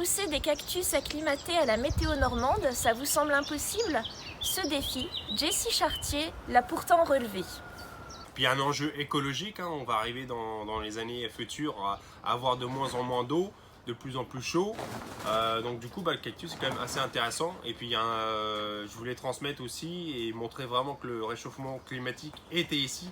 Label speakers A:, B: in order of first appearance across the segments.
A: pousser des cactus acclimatés à la météo normande, ça vous semble impossible? Ce défi, Jessie Chartier l'a pourtant relevé.
B: Puis il y a un enjeu écologique, on va arriver dans les années futures à avoir de moins en moins d'eau, de plus en plus chaud. Donc du coup le cactus est quand même assez intéressant. Et puis je voulais transmettre aussi et montrer vraiment que le réchauffement climatique était ici.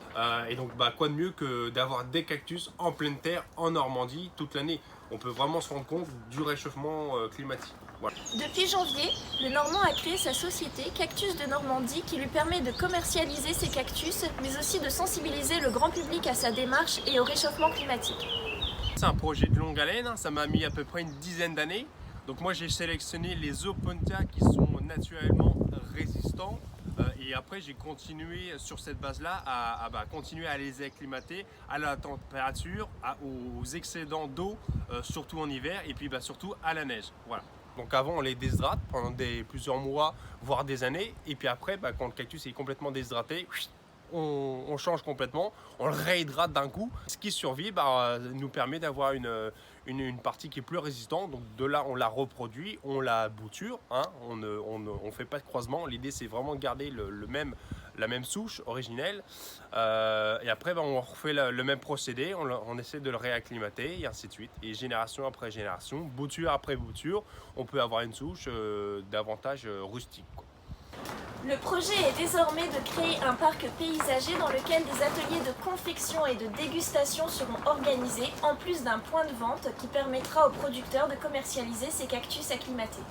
B: Et donc quoi de mieux que d'avoir des cactus en pleine terre en Normandie toute l'année. On peut vraiment se rendre compte du réchauffement climatique. Voilà.
A: Depuis janvier, le Normand a créé sa société Cactus de Normandie qui lui permet de commercialiser ses cactus, mais aussi de sensibiliser le grand public à sa démarche et au réchauffement climatique.
B: C'est un projet de longue haleine, ça m'a mis à peu près une dizaine d'années. Donc moi j'ai sélectionné les Opuntia qui sont naturellement résistants. Et après j'ai continué sur cette base-là à continuer à les acclimater à la température, aux excédents d'eau, surtout en hiver, et puis surtout à la neige. Voilà. Donc avant on les déshydrate pendant plusieurs mois, voire des années, et puis après quand le cactus est complètement déshydraté, on change complètement, on le réhydrate d'un coup. Ce qui survit nous permet d'avoir une partie qui est plus résistante. Donc de là on la reproduit, on la bouture, on ne fait pas de croisement. L'idée c'est vraiment de garder la même souche originelle. Et après on refait le même procédé, on essaie de le réacclimater et ainsi de suite. Et génération après génération, bouture après bouture, on peut avoir une souche davantage rustique, quoi.
A: Le projet est désormais de créer un parc paysager dans lequel des ateliers de confection et de dégustation seront organisés, en plus d'un point de vente qui permettra aux producteurs de commercialiser ces cactus acclimatés.